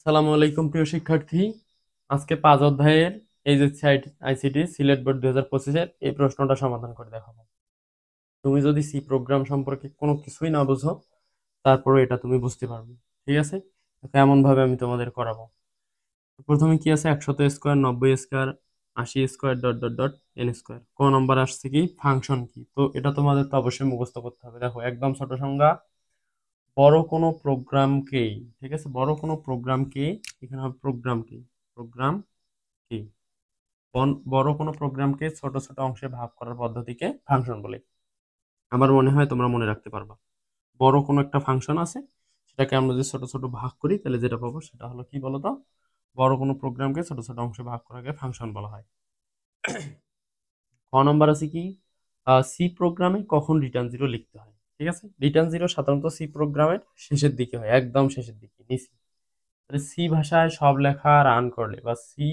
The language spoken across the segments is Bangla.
সালামু আলাইকুম প্রিয় শিক্ষার্থী। আজকে 5 অধ্যায়ের এই যে আইসিটি সিলেট বোর্ড 2025-এর এই প্রশ্নটা সমাধান করে দেখাবো। তুমি যদি সি প্রোগ্রাম সম্পর্কে কোনো কিছুই না বুঝো, তারপরে এটা তুমি বুঝতে পারবে। ঠিক আছে? এমন ভাবে আমি তোমাদের করাবো। প্রথমে কি আছে? 100 square, 90 square, 80 square, dot dot dot N square. কোন নম্বর আসছে কি? ফাংশন কি? তো এটা তোমাদের তো অবশ্যই মুখস্থ করতে হবে। দেখো, একদম ছোট সংজ্ঞা। বড় কোনো প্রোগ্রামকেই, ঠিক আছে, বড় কোনো প্রোগ্রামকে, এখানে হবে প্রোগ্রাম কি, প্রোগ্রাম কি, বড় কোনো প্রোগ্রামকে ছোট ছোট অংশে ভাগ করার পদ্ধতিকে ফাংশন বলে। আমার মনে হয় তোমরা মনে রাখতে পারবা। বড় কোনো একটা ফাংশন আছে, সেটাকে আমরা যদি ছোট ছোট ভাগ করি তাহলে যেটা পাবো সেটা হলো কি বলতো? বড় কোনো প্রোগ্রামকে ছোট ছোট অংশে ভাগ করাকে ফাংশন বলা হয়। ক নম্বর আছে কি? সি প্রোগ্রামে কখন রিটার্ন জিরো লিখতে হয়? ঠিক আছে, রিটার্ন জিরো সাধারণত সি প্রোগ্রামের শেষের দিকে হয়, একদম শেষের দিকে নিচে। সি ভাষায় সব লেখা রান করলে বা সি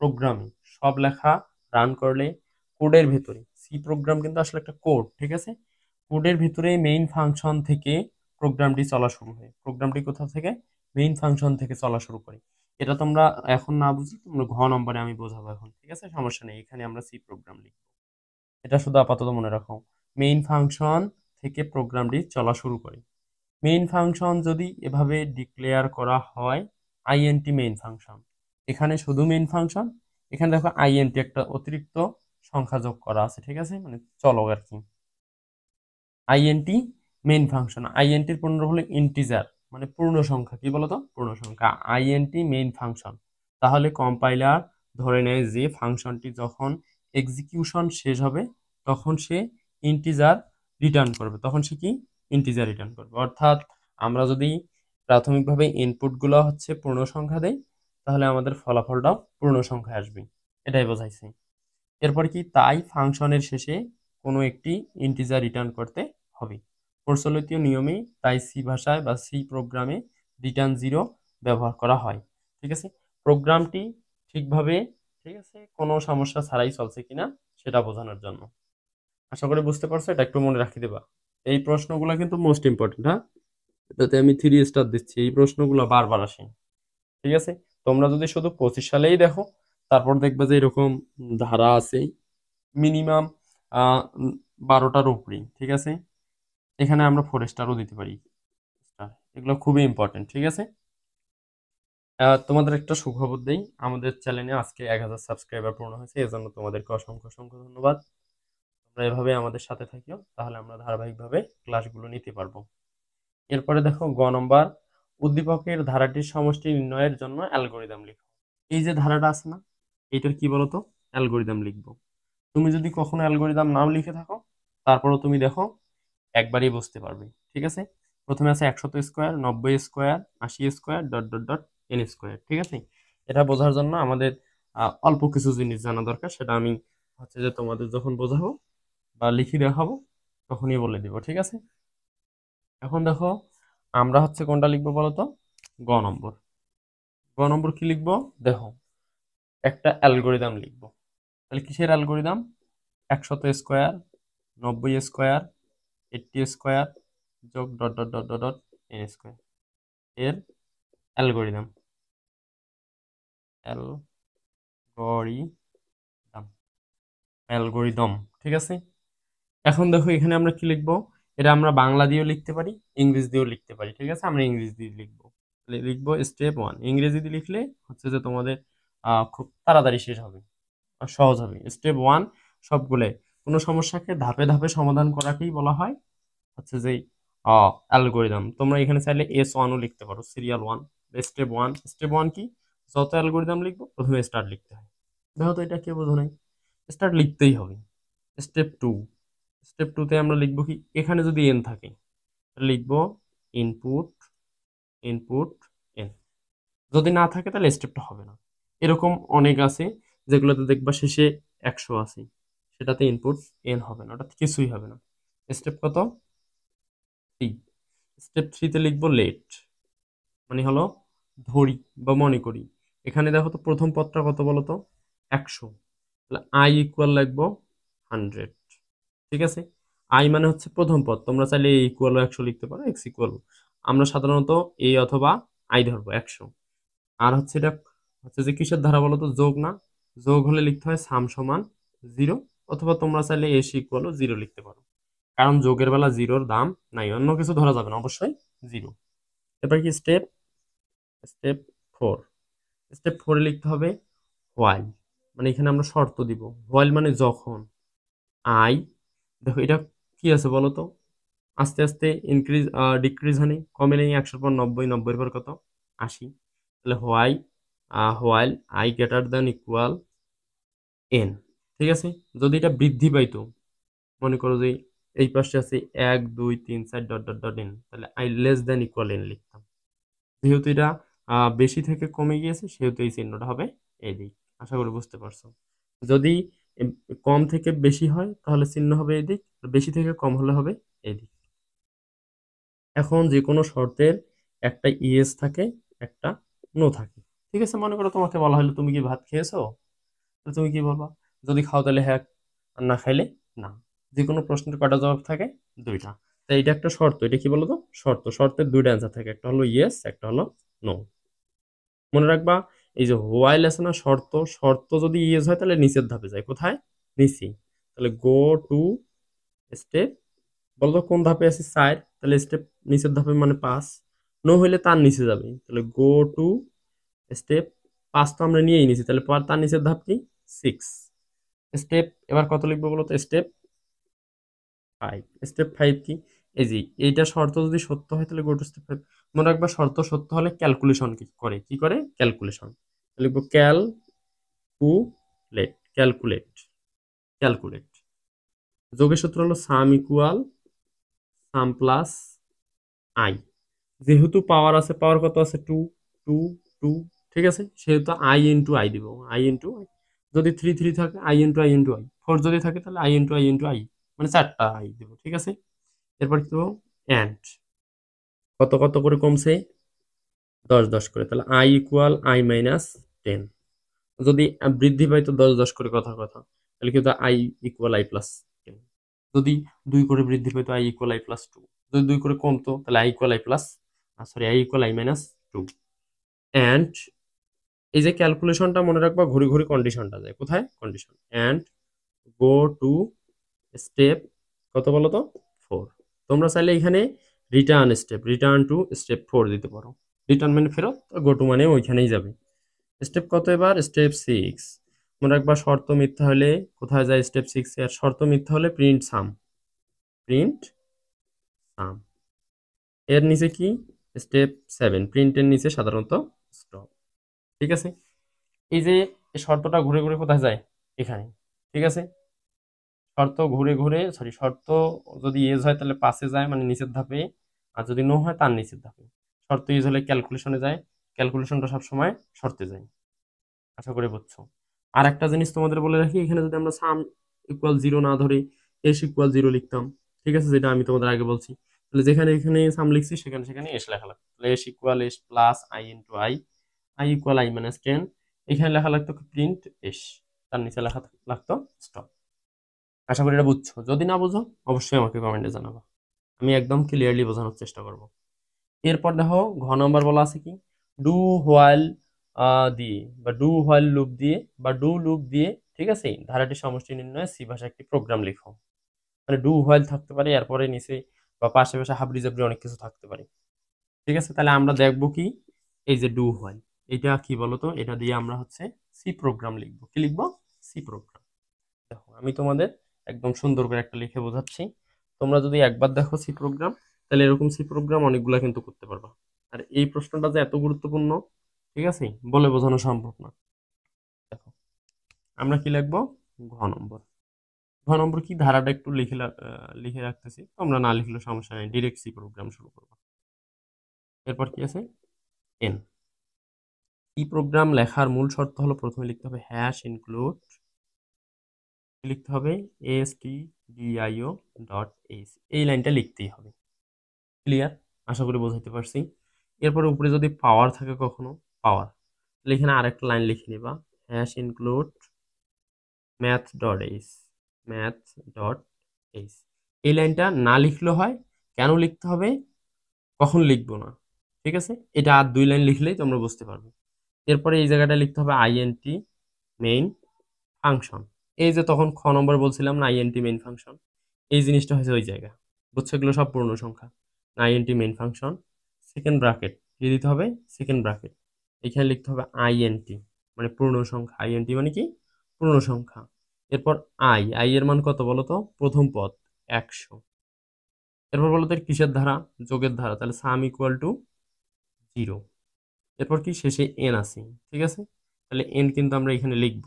প্রোগ্রামে সব লেখা রান করলে কোডের ভেতরে, সি প্রোগ্রাম কিন্তু আসলে একটা কোড, ঠিক আছে, কোডের ভিতরে মেইন ফাংশন থেকে প্রোগ্রামটি চলা শুরু হয়। প্রোগ্রামটি কোথা থেকে? মেইন ফাংশন থেকে চলা শুরু করে। এটা তোমরা এখন না বুঝলে তোমরা ঘ নম্বরে আমি বোঝাবো এখন, ঠিক আছে, সমস্যা নেই। এখানে আমরা সি প্রোগ্রাম লিখবো, এটা শুধু আপাতত মনে রাখো। মেইন ফাংশন থেকে প্রোগ্রামটি চলা শুরু করে। মেইন ফাংশন যদি এভাবে ডিক্লেয়ার করা হয়, আইএনটি মেইন ফাংশন, এখানে শুধু মেইন ফাংশন, এখানে দেখো আইএনটি একটা অতিরিক্ত সংখ্যা যোগ করা আছে, ঠিক আছে, মানে চলো আর কি। আইএনটি মেইন ফাংশন, আইএনটির পূর্ণ হলো ইন্টিজার, মানে পূর্ণ সংখ্যা, কি বলতো? পূর্ণ সংখ্যা, আইএনটি মেইন ফাংশন। তাহলে কম্পাইলার ধরে নেয় যে ফাংশনটি যখন এক্সিকিউশন শেষ হবে তখন সে ইন্টিজার রিটার্ন করবে, তখন সে কি? ইন্টিজার রিটার্ন করবে। অর্থাৎ আমরা যদি প্রাথমিকভাবে ইনপুটগুলো হচ্ছে পূর্ণ সংখ্যা দেই, তাহলে আমাদের ফলাফলটাও পূর্ণ সংখ্যা আসবে, এটাই বোঝাইছে। এরপর কি? তাই ফাংশনের শেষে কোনো একটি ইন্টিজার রিটার্ন করতে হবে। প্রচলিত নিয়মে তাই সি ভাষায় বা সি প্রোগ্রামে রিটার্ন জিরো ব্যবহার করা হয়। ঠিক আছে, প্রোগ্রামটি ঠিকভাবে, ঠিক আছে, কোনো সমস্যা ছাড়াই চলছে কিনা সেটা বোঝানোর জন্য। আশা করি বুঝতে পারছো, এটা একটু মনে রাখি দেবা। এই প্রশ্নগুলো কিন্তু মোস্ট ইম্পর্টেন্ট, হ্যাঁ, এটাতে আমি 3 স্টার দিচ্ছি। এই প্রশ্নগুলো বারবার আসে, ঠিক আছে। তোমরা যদি শুধু 25 সালেই দেখো, তারপর দেখবে যে এরকম ধারা আছে মিনিমাম 12টার উপরেই, ঠিক আছে। এখানে আমরা 4 স্টারও দিতে পারি, স্টার, এগুলো খুবই ইম্পর্টেন্ট, ঠিক আছে। তোমাদের একটা সুখবর দেই, আমাদের চ্যানেলে আজকে 1000 সাবস্ক্রাইবার পূর্ণ হয়েছে, এজন্য তোমাদেরকে অসংখ্য অসংখ্য ধন্যবাদ। তোমরা এভাবে আমাদের সাথে থাকিও, তাহলে আমরা ধারাবাহিকভাবে ক্লাসগুলো নিতে পারবো। এরপরে দেখো গ নম্বর, উদ্দীপকের ধারাটির সমষ্টি নির্ণয়ের জন্য অ্যালগোরিদম লিখো। এই যে ধারাটা আছে না, এটার কি বলতো? অ্যালগোরিদম লিখবো। তুমি যদি কখনো অ্যালগোরিদম নাও লিখে থাকো, তারপরও তুমি দেখো একবারই বুঝতে পারবে, ঠিক আছে। প্রথমে আছে 100 square, 90 square, 80 square, dot dot dot N square, ঠিক আছে। এটা বোঝার জন্য আমাদের অল্প কিছু জিনিস জানা দরকার, সেটা আমি হচ্ছে যে তোমাদের যখন বোঝাবো বা লিখে দেখাবো তখনই বলে দিব, ঠিক আছে। এখন দেখো আমরা হচ্ছে কোনটা লিখবো বলতো? গ নম্বর। গ নম্বর কি লিখবো? দেখো, একটা অ্যালগোরিদম লিখবো। তাহলে কিসের অ্যালগোরিদম? 100 স্কোয়ার, 90 স্কোয়ার, 80 স্কোয়ার, যোগ dot dot dot dot dot N square এর অ্যালগোরিদম। অ্যালগোরিদম, অ্যালগোরিদম, ঠিক আছে। এখন দেখো এখানে আমরা কি লিখবো? এটা আমরা বাংলা দিয়েও লিখতে পারি, ইংরেজি দিয়েও লিখতে পারি, ঠিক আছে। আমরা ইংরেজি দিয়ে লিখবো। লিখবো স্টেপ 1। ইংরেজি দিয়ে লিখলে হচ্ছে যে তোমাদের খুব তাড়াতাড়ি শেষ হবে আর সহজ হবে। স্টেপ 1 সবগুলো, কোনো সমস্যাকে ধাপে ধাপে সমাধান করাকেই বলা হয় হচ্ছে যে অ্যালগোরিদম। তোমরা এখানে চাইলে S1ও লিখতে পারো, সিরিয়াল 1। স্টেপ 1, স্টেপ 1 কি? যত অ্যালগোরিদম লিখবো প্রথমে স্টার্ট লিখতে হয়। দেখো তো এটা কে বোঝো নাই? স্টার্ট লিখতেই হবে। স্টেপ 2, স্টেপ 2 তে আমরা লিখবো কি? এখানে যদি এন থাকে তাহলে লিখবো ইনপুট, ইনপুট এন। যদি না থাকে তাহলে স্টেপটা হবে না। এরকম অনেক আছে যেগুলোতে দেখবা শেষে 100 আছে, সেটাতে ইনপুট এন হবে না, ওটা কিছুই হবে না। স্টেপ কত? 3। স্টেপ 3 তে লিখবো লেট, মানে হলো ধরি বা মনে করি। এখানে দেখো তো প্রথম পদটা কত বলো তো? 100, তাহলে আই ইকুয়াল লিখবো 100, ঠিক আছে। আই মানে হচ্ছে প্রথম পদ, তোমরা চাইলে এ ইকুয়াল 100 লিখতে পারো, এক্স ইকুয়াল, আমরা সাধারণত এ অথবা আই ধরবো 100। আর হচ্ছে এটা হচ্ছে যে কিসের ধারা বলো তো, যোগ না? যোগ হলে লিখতে হয় সাম সমান 0, অথবা তোমরা চাইলে এস ইকুয়াল 0 লিখতে পারো, কারণ যোগের বেলা জিরোর দাম নাই, অন্য কিছু ধরা যাবে না, অবশ্যই 0। এবার কি স্টেপ স্টেপ 4। স্টেপ 4 লিখতে হবে হোয়াইল, মানে এখানে আমরা শর্ত দিব। হোয়াইল মানে যখন আই, দেখো এটা কি আছে বলো তো, আস্তে আস্তে ইনক্রিজ ডিক্রিজ হয়নি, কমে নেই, 100 পর 90, 90 পর কত, 80। তাহলে while I greater than equal N, ঠিক আছে। যদি এটা বৃদ্ধি পাইতো, মনে করো যে এই পাশে আছে 1 2 3 4 ডট ডট ডট এন, তাহলে I less than equal N লিখতাম। যেহেতু এটা বেশি থেকে কমে গিয়েছে, সেহেতু এই চিহ্নটা হবে এদিক। আশা করি বুঝতে পারছো। যদি এম, কম থেকে বেশি হয় তাহলে চিহ্ন হবে এদিক, আর বেশি থেকে কম হলে হবে এদিক। এখন যে কোনো শর্তের একটা ইয়েস থাকে, একটা নো থাকে, ঠিক আছে। মনে করো তোমাকে বলা হলো তুমি কি ভাত খেয়েছো, তো তুমি কি বলবা? যদি খাও তাহলে হ্যাঁ, আর না খাইলে না। যে কোনো প্রশ্নের কয়টা জবাব থাকে? দুইটা। তাই এটা একটা শর্ত, এটা কি বলতো, শর্ত। শর্তের দুইটা অ্যান্সার থাকে, একটা হলো ইয়েস, একটা হলো নো। মনে রাখবা, এই যে হোয়াইল আছে না, শর্ত, শর্ত যদি ইয়েস হয় তাহলে নিচের ধাপে যায়, কোথায়? নিচে। তাহলে গো টু স্টেপ, বলতো কোন ধাপে আছি? 4, তাহলে স্টেপ নিচের ধাপে মানে 5। নো হইলে তার নিচে যাবে, তাহলে গো টু স্টেপ 5 তো আমরা নিয়েই নিছি, তাহলে পর তার নিচের ধাপ কি? 6 স্টেপ। এবার কত লিখবো বলো তো? স্টেপ 5। স্টেপ 5 কি? এই যে এইটা শর্ত যদি সত্য হয় তাহলে গো টু স্টেপ 5। মনে রাখবা, শর্ত সত্য হলে ক্যালকুলেশন কি করে ক্যালকুলেশন। লিখবো ক্যালকুলেট, ক্যালকুলেট। যোগের সূত্র হলো সাম ইকুয়াল সাম প্লাস আই। যেহেতু পাওয়ার আছে, পাওয়ার কত আছে? 2 2 2, ঠিক আছে। সেহেতু আই ইন্টু আই দিব, আই ইন্টু আই। যদি 3 3 থাকে, I into I into I. 4 যদি থাকে তাহলে I into I into I, মানে 4টা আই দিব, ঠিক আছে। এরপর কি দেবো? অ্যান্ড কত কত করে কমছে? 10 10 করে, তাহলে আই ইকুয়াল আই মাইনাস 10। যদি বৃদ্ধি পাই তো 10 10 করে, কথার কথা, তাহলে কিন্তু আই ইকুয়াল আই প্লাস 10। যদি 2 করে বৃদ্ধি পাই তো আই ইকুয়াল আই প্লাস 2। যদি 2 করে কমতো তাহলে I equal I plus, sorry, I equal I minus 2। And এই যে ক্যালকুলেশনটা মনে রাখবা, ঘুরে ঘুরে কন্ডিশনটা যায়, কোথায়? Condition. And go to step কত বলো তো? 4। তোমরা চাইলে এখানে রিটার্ন টু স্টেপ 4 দিতে পারো। রিটার্ন মানে ফেরত, গো টু মানে ওইখানেই যাবে। স্টেপ কত এবার? স্টেপ 6। মনে রাখবা, শর্ত মিথ্যা হলে কোথায় যায়? স্টেপ 6 এ। আর শর্ত মিথ্যা হলে প্রিন্ট সাম, প্রিন্ট সাম। এর নিচে কি? স্টেপ 7, প্রিন্টের নিচে সাধারণত স্টপ, ঠিক আছে। এই যে এই শর্তটা ঘুরে ঘুরে কোথায় যায়? এখানে, ঠিক আছে। শর্ত ঘুরে ঘুরে, সরি, শর্ত যদি ইয়েস হয় তাহলে পাশে যায়, মানে নিচের ধাপে। আর যদি নো হয় তার নিচের ধাপে। শর্ত ইউজ হলে ক্যালকুলেশনে যায়, ক্যালকুলেশনটা সবসময় শর্তে যায়। আশা করি বুঝছো। আর একটা জিনিস তোমাদের বলে রাখি, এখানে যদি আমরা সাম ইকুয়াল 0 না ধরে এস ইকুয়াল 0 লিখতাম, ঠিক আছে, যেটা আমি তোমাদের আগে বলছি, তাহলে যেখানে এখানে সাম লিখছি সেখানে সেখানে এস লেখা লাগতো। তাহলে S equal S plus I into I, I equal I minus 10। এখানে লেখা লাগতো প্রিন্ট এস, তার নিচে লেখা লাগতো স্টপ। আশা করি এটা বুঝছো। যদি না বুঝো অবশ্যই আমাকে কমেন্টে জানাবো, আমি একদম ক্লিয়ারলি বোঝানোর চেষ্টা করব। এরপর দেখো ঘ নম্বর বলা আছে কি? ডু হোয়াইল দিয়ে, বা ডু হোয়াইল লুপ দিয়ে, বা ডু লুপ দিয়ে, ঠিক আছে, ধারাটি সমষ্টি নির্ণয়ে সি ভাষায় একটি প্রোগ্রাম লিখো। মানে ডু হোয়াইল থাকতে পারে, এরপরে নিচে বা পাশে পাশে হাবড়ি জাবড়ি অনেক কিছু থাকতে পারে, ঠিক আছে। তাহলে আমরা দেখবো কি, এই যে ডু হোয়াইল, এটা কি বলতো, এটা দিয়ে আমরা হচ্ছে সি প্রোগ্রাম লিখবো। কি লিখবো? C program. দেখো আমি তোমাদের একদম সুন্দর করে একটা লিখে বোঝাচ্ছি। তোমরা যদি একবার দেখো সি প্রোগ্রাম, তাহলে এরকম সি প্রোগ্রাম অনেকগুলা কিন্তু করতে পারবা। আর এই প্রশ্নটা যে এত গুরুত্বপূর্ণ, ঠিক আছে, বলে বোঝানো সম্ভব না। দেখো আমরা কি লিখবো? ঘ নম্বর। ঘ নম্বর কি, ধারাটা একটু লিখে রাখতেছি, তোমরা না লিখলে সমস্যা নেই, ডিরেক্ট সি প্রোগ্রাম শুরু করবো। এরপর কি আছে? এন। সি প্রোগ্রাম লেখার মূল শর্ত হলো প্রথমে লিখতে হবে হ্যাশ ইনক্লুড, লিখতে হবে stdio ডট এইচ, এই লাইনটা লিখতেই হবে। ক্লিয়ার? আশা করি বোঝাইতে পারছি। এরপরে উপরে যদি পাওয়ার থাকে কখনো, পাওয়ার, তাহলে এখানে আরেকটা লাইন লিখে নিবা, hash include math dot H, math dot H. এই লাইনটা না লিখলে হয়, কেন লিখতে হবে, কখন লিখবো না, ঠিক আছে। এটা আর 2 লাইন লিখলেই তোমরা বুঝতে পারবে। এরপরে এই জায়গাটা লিখতে হবে আইএনটি মেইন ফাংশন। এই যে তখন খ নম্বর বলছিলাম না আইএনটি মেইন ফাংশন, এই জিনিসটা হয়েছে ওই জায়গা। বুঝছো, এগুলো সব পূর্ণ সংখ্যা। Int main function, second bracket কি দিতে হবে, সেকেন্ড ব্র্যাকেট এখানে লিখতে হবে আইএনটি মানে পূর্ণ সংখ্যা। আইএনটি মানে কি, পূর্ণ সংখ্যা। এরপর আই এর মান কত বলো তো, প্রথম পদ 100। এরপর বলো তো এর কিসের ধারা, যোগের ধারা, তাহলে সাম ইকুয়াল টু 0। এরপর কি শেষে এন আছে, ঠিক আছে, তাহলে এন কিন্তু আমরা এখানে লিখব।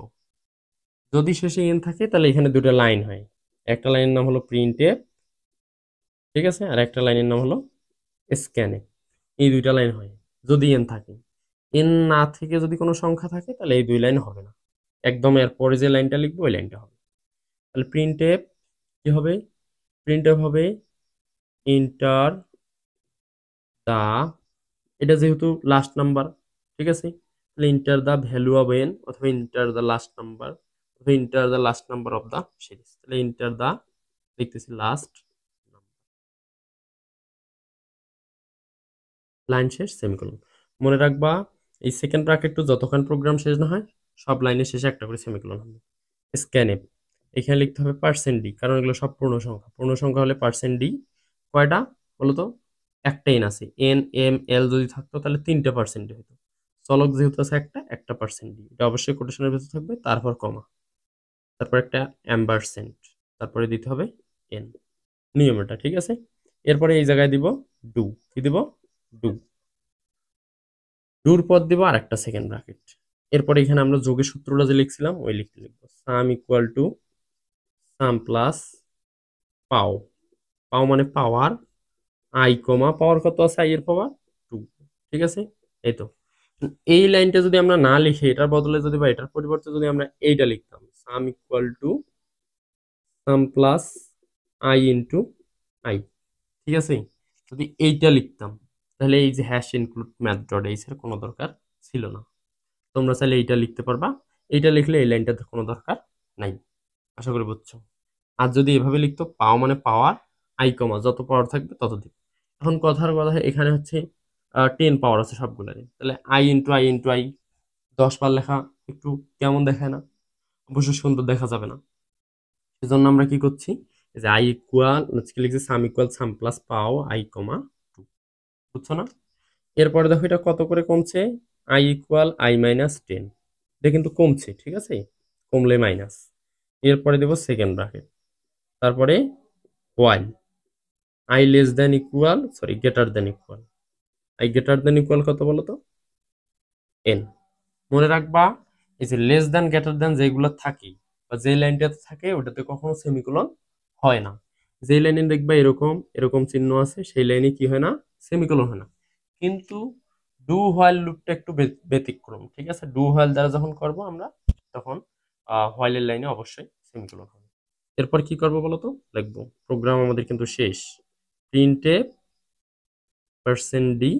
যদি শেষে এন থাকে তাহলে এখানে দুটো লাইন হয়, একটা লাইনের নাম হলো প্রিন্টএফ, ঠিক আছে, আর একটা লাইনের নাম হলো স্ক্যানে। এই দুইটা লাইন হয় যদি এন থাকে। এন না থেকে যদি কোনো সংখ্যা থাকে তাহলে এই দুই লাইন হবে না, একদম এর পরে যে লাইনটা লিখবো ওই লাইনটা হবে। তাহলে প্রিন্টএফ কি হবে, প্রিন্টএফ হবে ইন্টার দা, এটা যেহেতু লাস্ট নাম্বার, ঠিক আছে, তাহলে enter the value of N অথবা ইন্টার দা লাস্ট নাম্বার অথবা enter the last number of the series. তাহলে ইন্টার দা লিখতেছি লাস্ট, লাইন শেষ সেমিকোলন। মনে রাখবা এই সেকেন্ড ব্র্যাকেট টু যতক্ষণ প্রোগ্রাম শেষ না হয় সব লাইনের শেষে একটা করে সেমিকোলন হবে। স্ক্যানএফ এখানে লিখতে হবে পার্সেন্ট ডি, কারণ এগুলো সব পূর্ণ সংখ্যা। পূর্ণ সংখ্যা হলে পার্সেন্ট ডি কয়টা বলো তো, একটা এন আছে, এন এম এল যদি থাকতো তাহলে 3টে পার্সেন্ট ডি হতো। চলক যেহেতু আছে একটা পার্সেন্ট ডি, এটা অবশ্যই কোটেশনের ভেতর থাকবে, তারপর কমা, তারপর একটা অ্যাম্বারসেন্ট, তারপরে দিতে হবে এন, নিয়ম এটা, ঠিক আছে। এরপরে এই জায়গায় দিব ডু, কি দিব, ডু, ডুর পর দিব আর একটা সেকেন্ড ব্র্যাকেট। এরপরে এখানে আমরা যোগের সূত্রটা যে লিখছিলাম ওই লিখতে লিখবো, সাম ইকুয়াল টু সাম প্লাস পাও, পাও মানে পাওয়ার, আই কমা পাওয়ার কত আছে, আই এর পাওয়ার 2, ঠিক আছে। এই তো এই লাইনটা যদি আমরা না লিখে এটার বদলে যদি বা এটার পরিবর্তে যদি আমরা এইটা লিখতাম, সাম equal to some plus I into I, ঠিক আছে, যদি এইটা লিখতাম তাহলে এই যে hash include math dot H এর কোনো দরকার ছিল না। তোমরা চাইলে এইটা লিখতে পারবা, এইটা লিখলে এই লাইনটাতে কোনো দরকার নাই। আশা করি বুঝছো। আর যদি এভাবে লিখতো পাও মানে পাওয়ার, আই কমা যত পাওয়ার থাকবে তত দিবে। এখন কথার কথা এখানে হচ্ছে 10 পাওয়ার আছে সবগুলোরই, তাহলে আই ইন্টু আই 10 বার লেখা একটু কেমন দেখায় না, অবশ্যই সুন্দর দেখা যাবে না। সেজন্য আমরা কি করছি, এই যে আই ইকুয়াল হচ্ছে লিখছি সাম ইকুয়াল সাম প্লাস পাও আই কমা 2, বুঝছো না। এরপরে দেখো এটা কত করে কমছে, আই ইকুয়াল আই মাইনাস 10, এটা কিন্তু কমছে, ঠিক আছে, কমলে মাইনাস। এরপরে দেবো সেকেন্ড ব্র্যাকেট, তারপরে while I less than equal sorry greater than equal, I greater than equal কত বলো তো, এন। মনে রাখবা এই যে লেস দেন গ্রেটার দেন যেগুলো থাকে বা যে লাইনটাতে থাকে ওটাতে কখনো সেমিকোলন হয় না। যে লাইনে দেখবা এরকম এরকম চিহ্ন আছে সেই লাইনে কি হয় না, সেমিকোলন হয় না। কিন্তু ডু হোয়াইল লুপটা একটু ব্যতিক্রম, ঠিক আছে, ডু হোয়াইল দ্বারা যখন করব আমরা তখন হোয়াইলের লাইনে অবশ্যই সেমিকোলন হবে। এরপর কি করবো বলো তো, লিখবো প্রোগ্রাম আমাদের কিন্তু শেষ, প্রিন্টে পার্সেন্ট ডি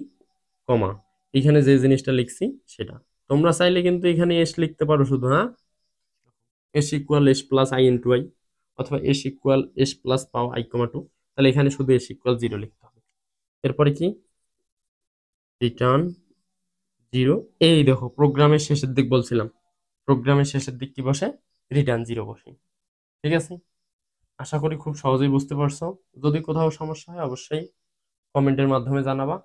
কমা এখানে যে জিনিসটা লিখছি সেটা। তোমরা চাইলে কিন্তু এখানে এস লিখতে পারো শুধু, হ্যাঁ, S equal S plus I into I অথবা এস ইকুয়াল এস প্লাস পাও আই কমা 2, তাহলে এখানে শুধু এস ইকুয়াল 0 লিখতে হবে। এরপরে কি রিটার্ন 0, এই দেখো প্রোগ্রামের শেষের দিক বলছিলাম, প্রোগ্রামের শেষের দিক কি বসে, রিটার্ন 0 বসে, ঠিক আছে। আশা করি খুব সহজেই বুঝতে পারছো। যদি কোথাও সমস্যা হয় অবশ্যই কমেন্টের মাধ্যমে জানাবা।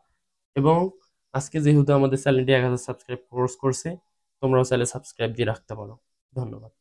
এবং আজকে যেহেতু আমাদের চ্যানেলটি 1000 সাবস্ক্রাইব কোর্স করছে, তোমরাও চাইলে সাবস্ক্রাইব দিয়ে রাখতে পারো। ধন্যবাদ।